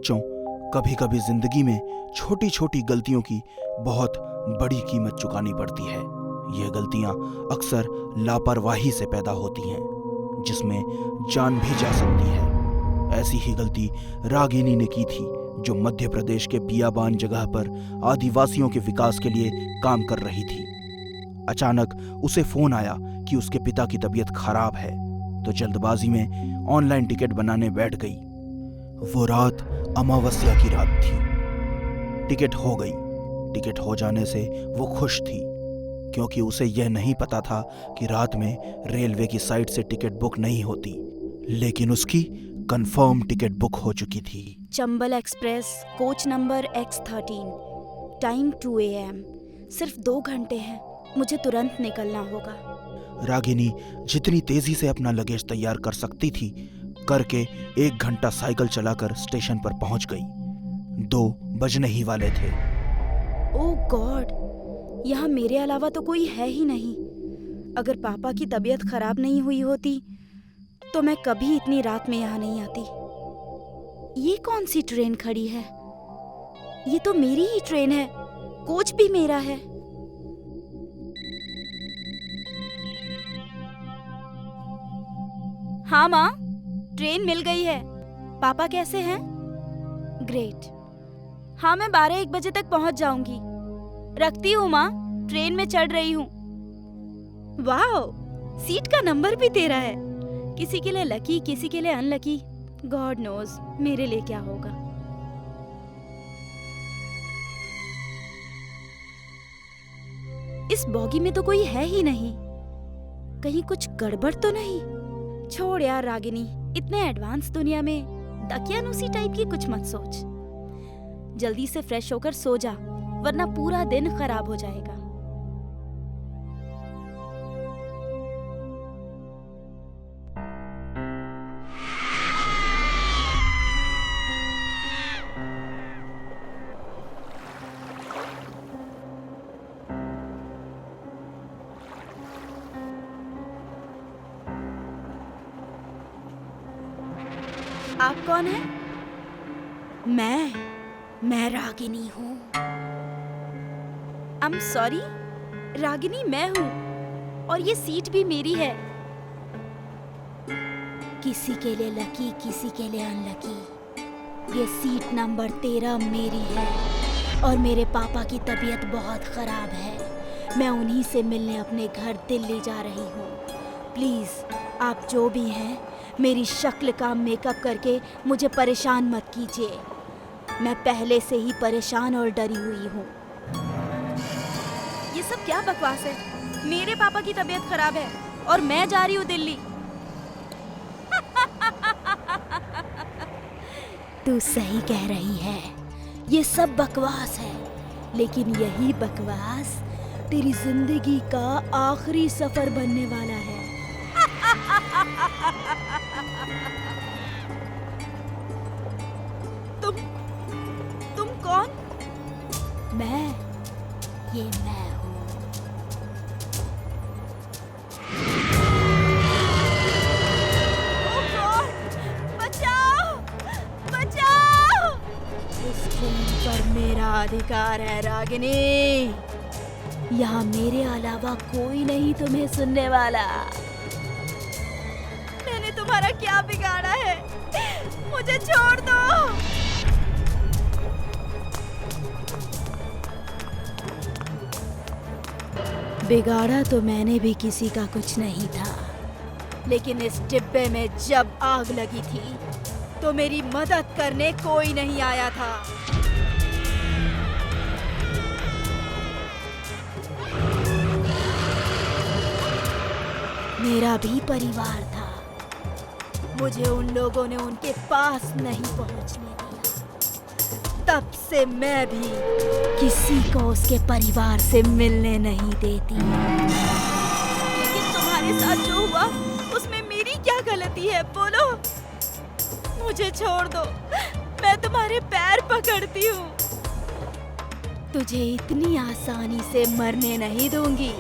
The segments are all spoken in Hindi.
बच्चों, कभी कभी जिंदगी में छोटी छोटी गलतियों की बहुत बड़ी कीमत चुकानी पड़ती है। ये गलतियां अक्सर लापरवाही से पैदा होती हैं, जिसमें जान भी जा सकती है। ऐसी ही गलती रागिनी ने की थी, जो मध्य प्रदेश के बियाबान जगह पर आदिवासियों के विकास के लिए काम कर रही थी। अचानक उसे फोन आया कि उसके पिता की तबीयत खराब है, तो जल्दबाजी में ऑनलाइन टिकट बनाने बैठ गई। वो रात अमावस्या की रात थी। टिकट हो गई। टिकट हो जाने से वो खुश थी, क्योंकि उसे यह नहीं पता था कि रात में रेलवे की साइट से टिकट बुक नहीं होती, लेकिन उसकी कंफर्म टिकट बुक हो चुकी थी। Chambal express, coach number X13, time 2 AM। सिर्फ 2 घंटे हैं, मुझे तुरंत निकलना होगा। रागिनी जितनी तेजी से अपना लगेज तैयार कर सकती थी, करके 1 घंटा साइकिल चलाकर स्टेशन पर पहुंच गई। 2 बजने ही वाले थे। ओह गॉड, यहाँ मेरे अलावा तो कोई है ही नहीं। अगर पापा की तबीयत खराब नहीं हुई होती तो मैं कभी इतनी रात में यहाँ नहीं आती। ये कौन सी ट्रेन खड़ी है? ये तो मेरी ही ट्रेन है, कोच भी मेरा है। हाँ माँ, ट्रेन मिल गई है। पापा कैसे हैं? ग्रेट। हाँ, मैं 12-1 बजे तक पहुंच जाऊंगी। रखती हूँ माँ, ट्रेन में चढ़ रही हूँ। वाओ, सीट का नंबर भी तेरा है। किसी के लिए लकी, किसी के लिए अनलकी। गॉड नोज मेरे लिए क्या होगा। इस बॉगी में तो कोई है ही नहीं। कहीं कुछ गड़बड़ तो नहीं? छोड़ यार रागिनी, इतने एडवांस दुनिया में दकियानूसी टाइप की कुछ मत सोच। जल्दी से फ्रेश होकर सो जा, वरना पूरा दिन खराब हो जाएगा। आप कौन हैं? मैं रागिनी हूँ। I'm sorry, रागिनी मैं हूँ, और ये सीट भी मेरी है। किसी के लिए लकी, किसी के लिए अनलकी। ये सीट नंबर 13 मेरी है, और मेरे पापा की तबीयत बहुत खराब है। मैं उन्हीं से मिलने अपने घर दिल्ली जा रही हूँ। प्लीज आप जो भी हैं, मेरी शक्ल का मेकअप करके मुझे परेशान मत कीजिए। मैं पहले से ही परेशान और डरी हुई हूँ। ये सब क्या बकवास है? मेरे पापा की तबीयत खराब है और मैं जा रही हूँ दिल्ली। तू सही कह रही है, ये सब बकवास है, लेकिन यही बकवास तेरी जिंदगी का आखिरी सफर बनने वाला है। तुम कौन? ये मैं हूँ। ओह गॉड, बचाओ, बचाओ! इस ट्रेन पर मेरा अधिकार है रागिनी। यहाँ मेरे अलावा कोई नहीं तुम्हें सुनने वाला। मैंने तुम्हारा क्या बिगाड़ा है? मुझे छोड़ दो। बिगाड़ा तो मैंने भी किसी का कुछ नहीं था, लेकिन इस डिब्बे में जब आग लगी थी तो मेरी मदद करने कोई नहीं आया था। मेरा भी परिवार था, मुझे उन लोगों ने उनके पास नहीं पहुंचने दिया। तब से मैं भी किसी को उसके परिवार से मिलने नहीं देती। लेकिन तुम्हारे साथ जो हुआ उसमें मेरी क्या गलती है? बोलो, मुझे छोड़ दो, मैं तुम्हारे पैर पकड़ती हूँ। तुझे इतनी आसानी से मरने नहीं दूंगी।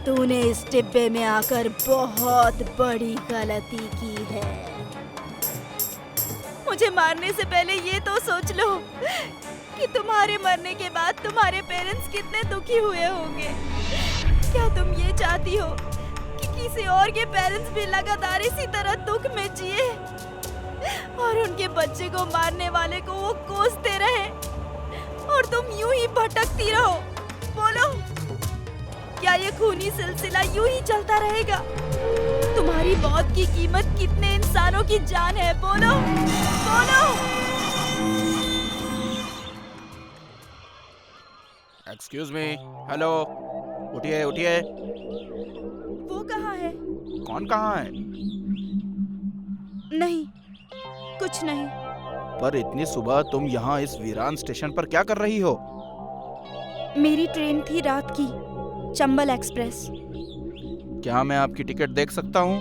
तूने इस डिब्बे में आकर बहुत बड़ी गलती की है। मुझे मारने से पहले ये तो सोच लो कि तुम्हारे मरने के बाद तुम्हारे पेरेंट्स कितने दुखी हुए होंगे। क्या तुम ये चाहती हो कि किसी और के पेरेंट्स भी लगातार इसी तरह दुख में जिए और उनके बच्चे को मारने वाले को वो कोसते रहे और तुम यूं ही भटकती रहो? बोलो, क्या ये खूनी सिलसिला यूं ही चलता रहेगा? तुम्हारी मौत की कीमत कितने इंसानों की जान है? बोलो बोलो। एक्सक्यूज मी, हेलो, उठिए उठिए। वो कहाँ है? कौन कहाँ है? नहीं, कुछ नहीं। पर इतनी सुबह तुम यहाँ इस वीरान स्टेशन पर क्या कर रही हो? मेरी ट्रेन थी रात की, चंबल एक्सप्रेस। क्या मैं आपकी टिकट देख सकता हूँ?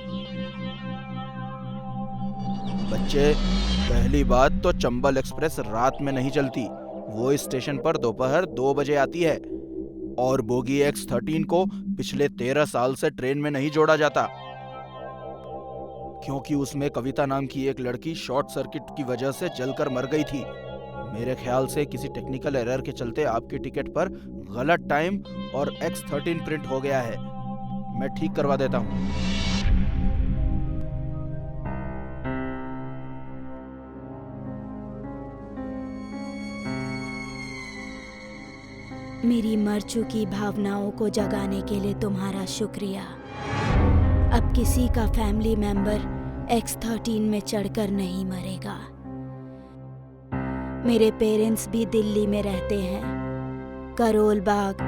बच्चे, पहली बात तो चंबल एक्सप्रेस रात में नहीं चलती। वो इस स्टेशन पर दोपहर 2 बजे आती है और बोगी X13 को पिछले 13 साल से ट्रेन में नहीं जोड़ा जाता, क्योंकि उसमें कविता नाम की एक लड़की शॉर्ट सर्किट की वजह से जलकर मर गई थी। मेरे ख्याल से किसी टेक्निकल एरर के चलते आपकी टिकट पर गलत टाइम और X13 प्रिंट हो गया है। मैं ठीक करवा देता हूँ। मेरी मर चुकी भावनाओं को जगाने के लिए तुम्हारा शुक्रिया। अब किसी का फैमिली मेंबर X13 में चढ़कर नहीं मरेगा। मेरे पेरेंट्स भी दिल्ली में रहते हैं, करोल बाग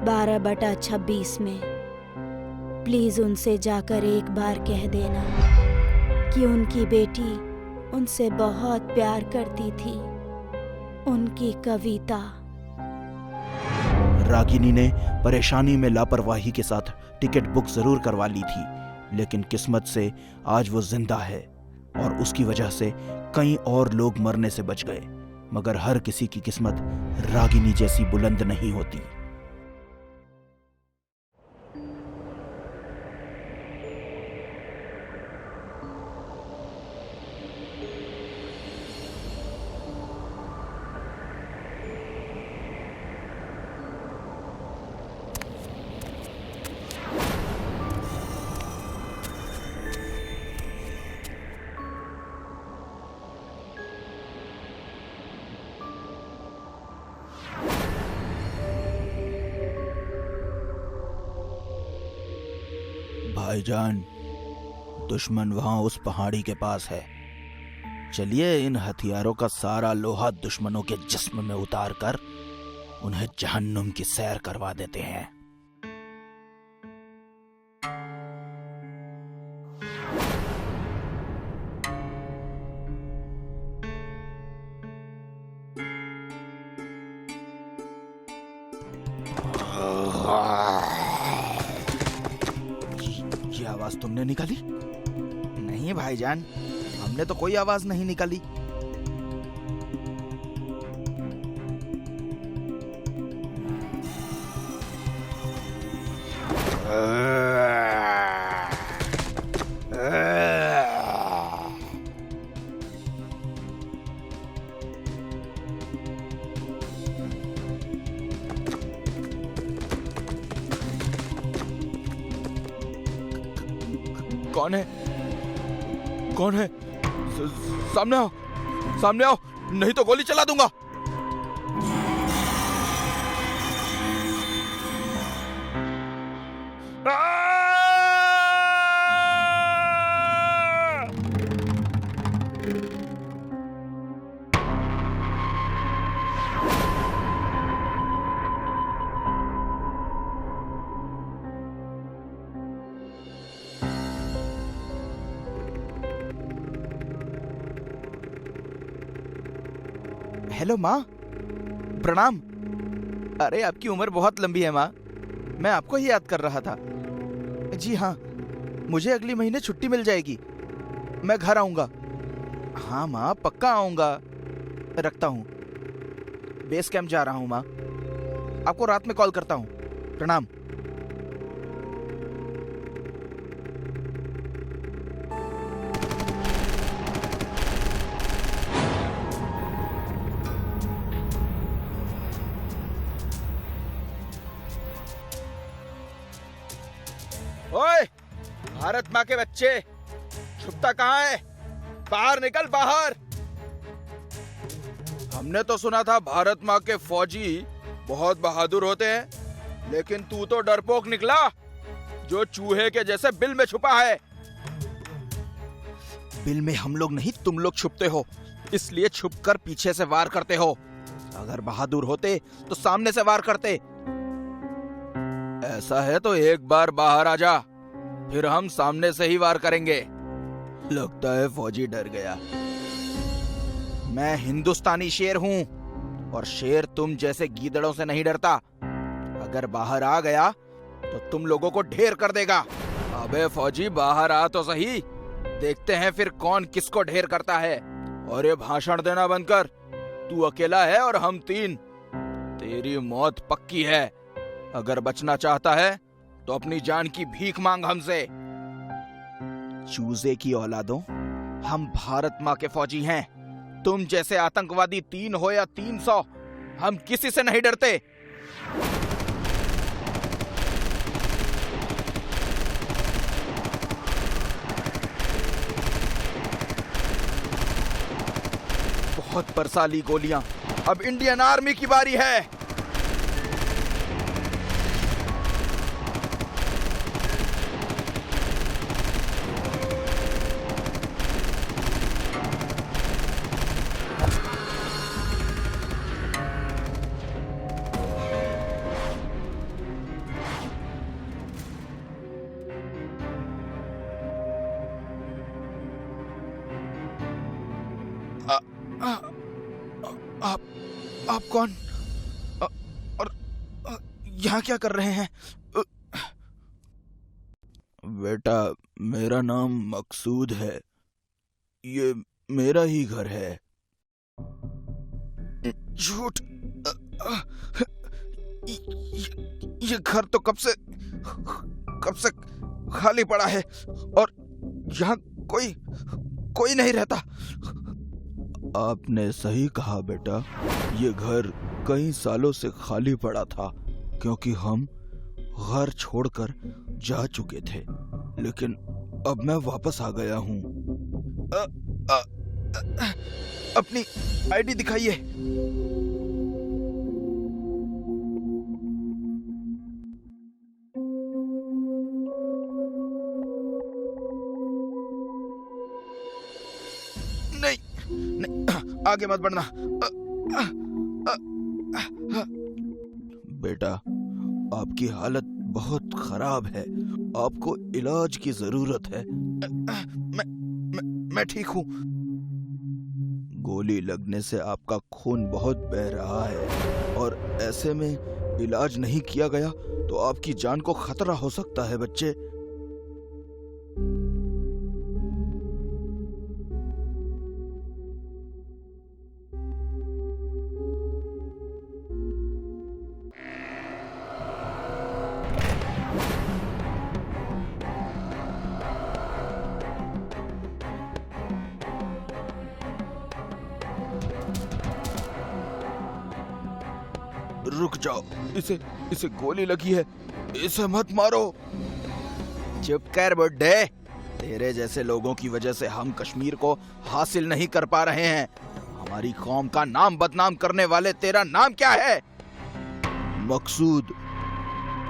12/26 में। प्लीज उनसे जाकर एक बार कह देना कि उनकी बेटी उनसे बहुत प्यार करती थी। उनकी कविता। रागिनी ने परेशानी में लापरवाही के साथ टिकट बुक जरूर करवा ली थी, लेकिन किस्मत से आज वो जिंदा है और उसकी वजह से कई और लोग मरने से बच गए। मगर हर किसी की किस्मत रागिनी जैसी बुलंद नहीं होती। भाईजान, दुश्मन वहां उस पहाड़ी के पास है। चलिए इन हथियारों का सारा लोहा दुश्मनों के जिस्म में उतार कर उन्हें जहन्नुम की सैर करवा देते हैं। ये आवाज तुमने निकाली? नहीं भाईजान, हमने तो कोई आवाज नहीं निकाली। कौन है? कौन है? सामने आओ, सामने आओ, नहीं तो गोली चला दूंगा। हेलो माँ, प्रणाम। अरे आपकी उम्र बहुत लंबी है माँ, मैं आपको ही याद कर रहा था। जी हाँ, मुझे अगले महीने छुट्टी मिल जाएगी, मैं घर आऊंगा। हाँ माँ, पक्का आऊंगा। रखता हूँ, बेस कैंप जा रहा हूँ माँ, आपको रात में कॉल करता हूँ। प्रणाम। ओए, भारत माँ के बच्चे, छुपता कहाँ है? बाहर निकल, बाहर। हमने तो सुना था भारत माँ के फौजी बहुत बहादुर होते हैं, लेकिन तू तो डरपोक निकला, जो चूहे के जैसे बिल में छुपा है। बिल में हम लोग नहीं, तुम लोग छुपते हो, इसलिए छुपकर पीछे से वार करते हो। अगर बहादुर होते तो सामने से वार करते। ऐसा है तो एक बार बाहर आ जा, फिर हम सामने से ही वार करेंगे। लगता है फौजी डर गया। मैं हिंदुस्तानी शेर हूं, और शेर तुम जैसे गीदड़ों से नहीं डरता। अगर बाहर आ गया तो तुम लोगों को ढेर कर देगा। अबे फौजी, बाहर आ तो सही, देखते हैं फिर कौन किसको ढेर करता है। और ये भाषण देना बंद कर, तू अकेला है और हम 3। तेरी मौत पक्की है। अगर बचना चाहता है तो अपनी जान की भीख मांग हमसे। चूजे की औलादों, हम भारत माँ के फौजी हैं। तुम जैसे आतंकवादी 3 हो या 300, हम किसी से नहीं डरते। बहुत बरसाली गोलियां। अब इंडियन आर्मी की बारी है। आप कौन? और यहाँ क्या कर रहे हैं? बेटा, मेरा नाम मकसूद है। ये मेरा ही घर है। झूठ! ये घर तो कब से खाली पड़ा है, और यहाँ कोई नहीं रहता। आपने सही कहा बेटा, ये घर कई सालों से खाली पड़ा था, क्योंकि हम घर छोड़कर जा चुके थे। लेकिन अब मैं वापस आ गया हूँ। अपनी आईडी दिखाइए। नहीं, आगे मत बढ़ना। बेटा, आपकी हालत बहुत खराब है, आपको इलाज की जरूरत है। मैं ठीक हूँ। गोली लगने से आपका खून बहुत बह रहा है, और ऐसे में इलाज नहीं किया गया तो आपकी जान को खतरा हो सकता है बच्चे। रुक जाओ, इसे गोली लगी है, इसे मत मारो। चुप कर बुड्ढे, तेरे जैसे लोगों की वजह से हम कश्मीर को हासिल नहीं कर पा रहे हैं। हमारी कौम का नाम बदनाम करने वाले, तेरा नाम क्या है? मकसूद।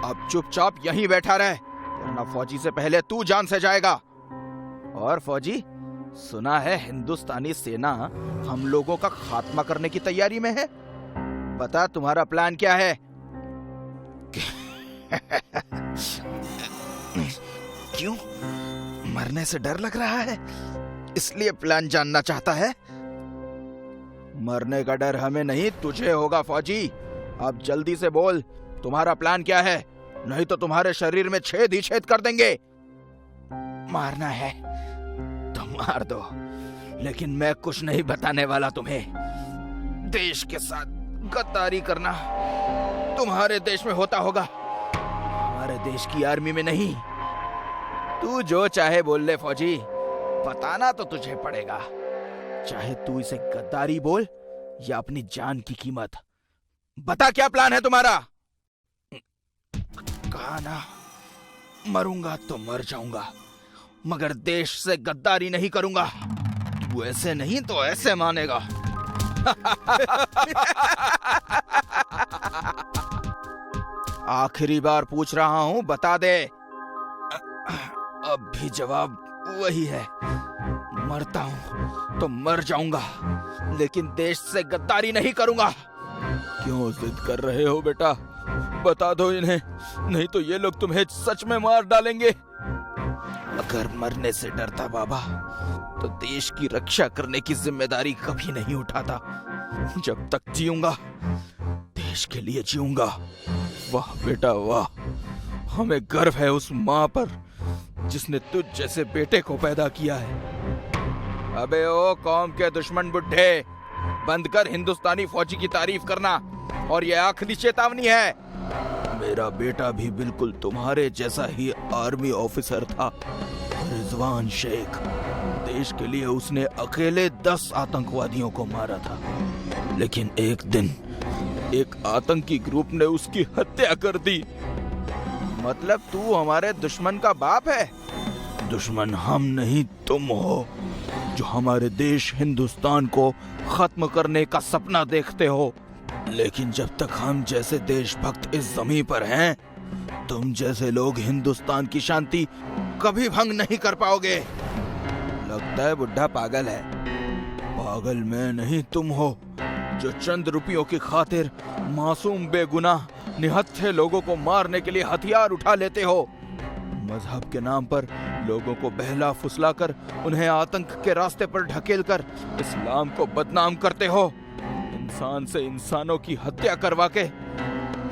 अब चुपचाप यहीं बैठा रहे, वरना फौजी से पहले तू जान से जाएगा। और फौजी, सुना है हिंदुस्तानी सेना हम लोगों का खात्मा करने की तैयारी में है। बता, तुम्हारा प्लान क्या है? क्यों? मरने से डर लग रहा है, इसलिए प्लान जानना चाहता है? मरने का डर हमें नहीं, तुझे होगा फौजी। अब जल्दी से बोल, तुम्हारा प्लान क्या है? नहीं तो तुम्हारे शरीर में छेद ही छेद कर देंगे। मारना है तो मार दो, लेकिन मैं कुछ नहीं बताने वाला तुम्हें। देश के साथ गद्दारी करना तुम्हारे देश में होता होगा, हमारे देश की आर्मी में नहीं। तू जो चाहे बोल ले फौजी, बताना तो तुझे पड़ेगा। चाहे तू इसे गद्दारी बोल या अपनी जान की कीमत। बता, क्या प्लान है तुम्हारा? कहा ना, मरूंगा तो मर जाऊंगा, मगर देश से गद्दारी नहीं करूंगा। तू ऐसे नहीं तो ऐसे मानेगा। आखिरी बार पूछ रहा हूं, बता दे। अब भी जवाब वही है, मरता हूं तो मर जाऊंगा, लेकिन देश से गद्दारी नहीं करूंगा। क्यों जिद कर रहे हो बेटा? बता दो इन्हें, नहीं तो ये लोग तुम्हें सच में मार डालेंगे। अगर मरने से डरता बाबा तो देश की रक्षा करने की जिम्मेदारी कभी नहीं उठाता। जब तक जीऊंगा देश के लिए जीऊंगा। वाह बेटा वाह, हमें गर्व है उस माँ पर जिसने तुझ जैसे बेटे को पैदा किया है। अबे ओ कौम के दुश्मन बुड्ढे, बंद कर हिंदुस्तानी फौजी की तारीफ करना, और ये आखिरी चेतावनी है। मेरा बेटा भी बिल्कुल तुम्हारे जैसा ही आर्मी ऑफिसर था, रिजवान शेख। देश के लिए उसने अकेले 10 आतंकवादियों को मारा था, लेकिन एक दिन एक आतंकी ग्रुप ने उसकी हत्या कर दी। मतलब तू हमारे दुश्मन का बाप है? दुश्मन हम नहीं तुम हो, जो हमारे देश हिंदुस्तान को खत्म करने का सपना देखते हो। लेकिन जब तक हम जैसे देशभक्त इस जमीन पर हैं, तुम जैसे लोग हिंदुस्तान की शांति कभी भंग नहीं कर पाओगे। लगता है बुढ़ा पागल है। पागल मैं नहीं तुम हो, जो चंद रुपयों की खातिर मासूम बेगुनाह निहत्थे लोगों को मारने के लिए हथियार उठा लेते हो। मजहब के नाम पर लोगों को बहला फुसलाकर उन्हें आतंक के रास्ते पर ढकेलकर इस्लाम को बदनाम करते हो। इंसान से इंसानों की हत्या करवा के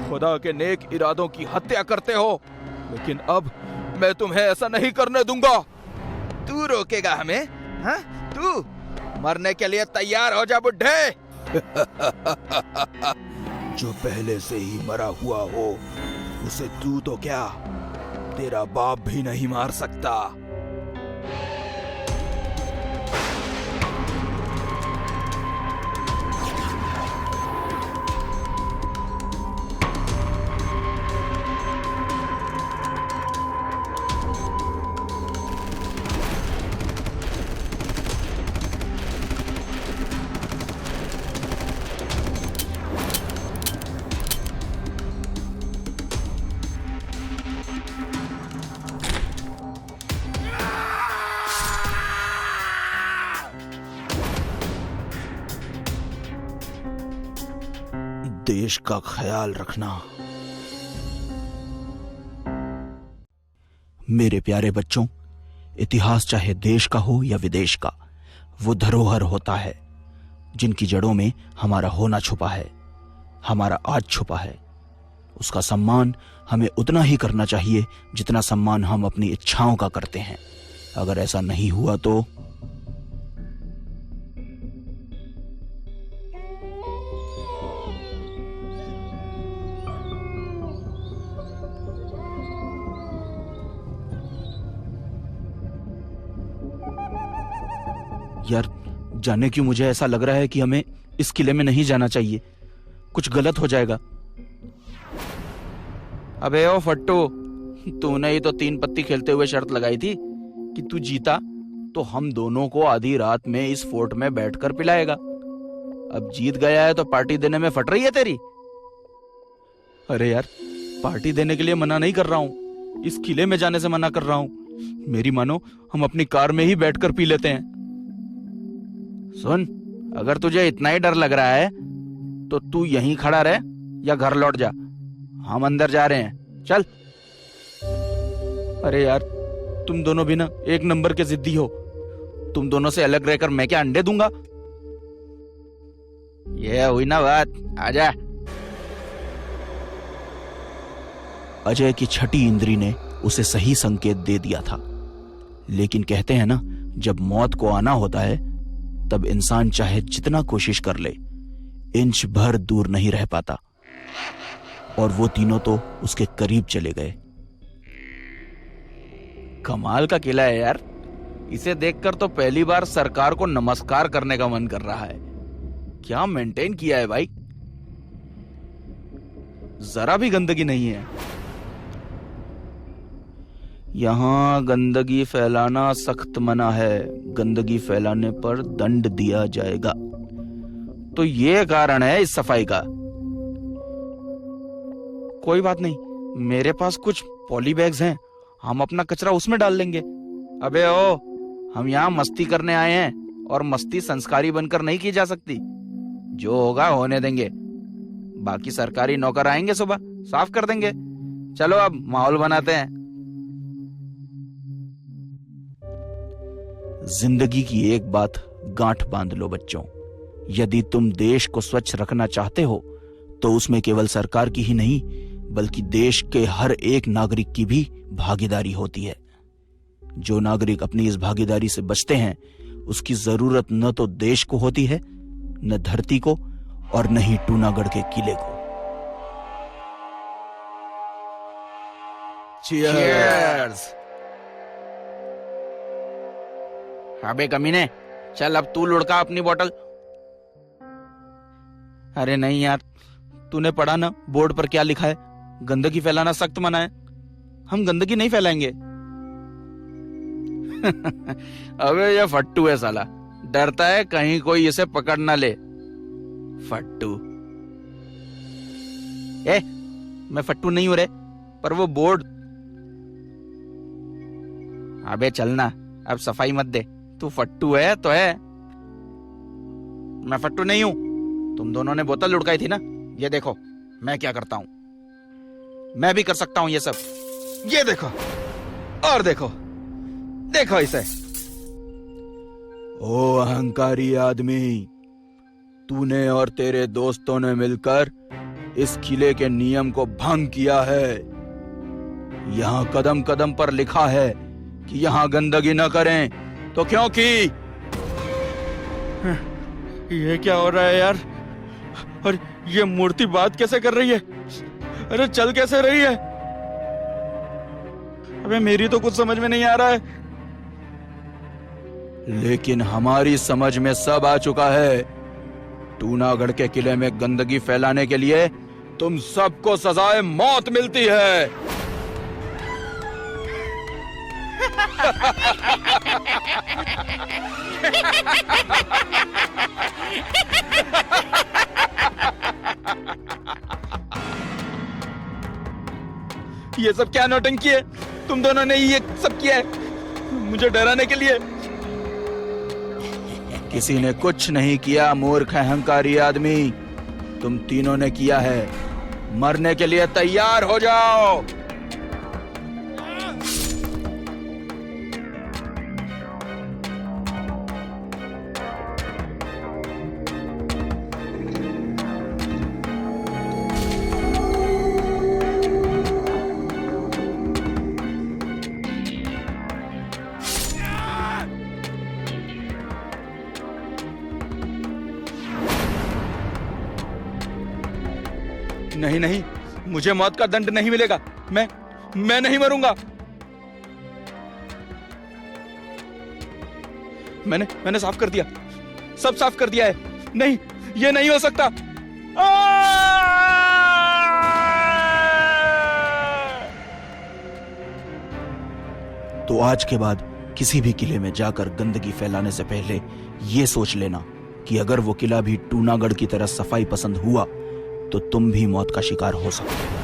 खुदा के नेक इरादों की हत्या करते हो। लेकिन अब मैं तुम्हें ऐसा नहीं करने दूंगा। तू रोकेगा हमें? हाँ? तू मरने के लिए तैयार हो जा बुड्ढे। जो पहले से ही मरा हुआ हो उसे तू तो क्या, तेरा बाप भी नहीं मार सकता। देश का ख्याल रखना। मेरे प्यारे बच्चों, इतिहास चाहे देश का हो या विदेश का, वो धरोहर होता है जिनकी जड़ों में हमारा होना छुपा है, हमारा आज छुपा है। उसका सम्मान हमें उतना ही करना चाहिए जितना सम्मान हम अपनी इच्छाओं का करते हैं। अगर ऐसा नहीं हुआ तो यार, जाने क्यों मुझे ऐसा लग रहा है कि हमें इस किले में नहीं जाना चाहिए। कुछ गलत हो जाएगा। अबे ओ फट्टू, तूने ही तो 3 पत्ती खेलते हुए शर्त लगाई थी कि तू जीता तो हम दोनों को आधी रात में इस फोर्ट में बैठकर पिलाएगा। अब जीत गया है तो पार्टी देने में फट रही है तेरी। अरे यार, पार्टी देने के लिए मना नहीं कर रहा हूँ, इस किले में जाने से मना कर रहा हूँ। मेरी मानो, हम अपनी कार में ही बैठकर पी लेते हैं। सुन, अगर तुझे इतना ही डर लग रहा है तो तू यहीं खड़ा रह या घर लौट जा। हम अंदर जा रहे हैं, चल। अरे यार, तुम दोनों भी ना एक नंबर के जिद्दी हो। तुम दोनों से अलग रहकर मैं क्या अंडे दूंगा? ये हुई ना बात, आजा। अजय की छठी इंद्री ने उसे सही संकेत दे दिया था। लेकिन कहते हैं ना, जब मौत को आना होता है तब इंसान चाहे जितना कोशिश कर ले, इंच भर दूर नहीं रह पाता। और वो तीनों तो उसके करीब चले गए। कमाल का किला है यार। इसे देखकर तो पहली बार सरकार को नमस्कार करने का मन कर रहा है। क्या मेंटेन किया है भाई, जरा भी गंदगी नहीं है। यहाँ गंदगी फैलाना सख्त मना है। गंदगी फैलाने पर दंड दिया जाएगा। तो ये कारण है इस सफाई का। कोई बात नहीं, मेरे पास कुछ पॉली बैग्स हैं, हम अपना कचरा उसमें डाल लेंगे। अबे ओ, हम यहाँ मस्ती करने आए हैं और मस्ती संस्कारी बनकर नहीं की जा सकती। जो होगा होने देंगे, बाकी सरकारी नौकर आएंगे, सुबह साफ कर देंगे। चलो अब माहौल बनाते हैं। जिंदगी की एक बात गांठ बांध लो बच्चों, यदि तुम देश को स्वच्छ रखना चाहते हो तो उसमें केवल सरकार की ही नहीं बल्कि देश के हर एक नागरिक की भी भागीदारी होती है। जो नागरिक अपनी इस भागीदारी से बचते हैं उसकी जरूरत न तो देश को होती है, न धरती को, और न ही टूनागढ़ के किले को। चीयर्स। अबे कमीने, चल अब तू लुढ़का अपनी बोतल। अरे नहीं यार, तूने पढ़ा ना बोर्ड पर क्या लिखा है? गंदगी फैलाना सख्त मना है। हम गंदगी नहीं फैलाएंगे। अबे ये फट्टू है साला, डरता है कहीं कोई इसे पकड़ ना ले। फट्टू। मैं फट्टू नहीं हूं रे, पर वो बोर्ड। अबे चलना, अब सफाई मत दे। तू फट्टू है तो है, मैं फट्टू नहीं हूं। तुम दोनों ने बोतल लुढ़काई थी ना, ये देखो मैं क्या करता हूं। मैं भी कर सकता हूं ये सब। ये देखो, और देखो, देखो इसे। ओ अहंकारी आदमी, तूने और तेरे दोस्तों ने मिलकर इस किले के नियम को भंग किया है। यहां कदम कदम पर लिखा है कि यहां गंदगी न करें, तो क्यों की? ये क्या हो रहा है यार? और ये मूर्ति बात कैसे कर रही है? अरे चल कैसे रही है? अबे मेरी तो कुछ समझ में नहीं आ रहा है। लेकिन हमारी समझ में सब आ चुका है। टूनागढ़ के किले में गंदगी फैलाने के लिए तुम सबको सजाए मौत मिलती है। ये सब क्या नौटंकी है? तुम दोनों ने ये सब किया है मुझे डराने के लिए। किसी ने कुछ नहीं किया मूर्ख अहंकारी आदमी, तुम तीनों ने किया है। मरने के लिए तैयार हो जाओ। नहीं नहीं, मुझे मौत का दंड नहीं मिलेगा। मैं नहीं मरूंगा। मैंने साफ कर दिया, सब साफ कर दिया है। नहीं, ये नहीं हो सकता। तो आज के बाद किसी भी किले में जाकर गंदगी फैलाने से पहले ये सोच लेना कि अगर वो किला भी टूनागढ़ की तरह सफाई पसंद हुआ तो तुम भी मौत का शिकार हो सकते हो।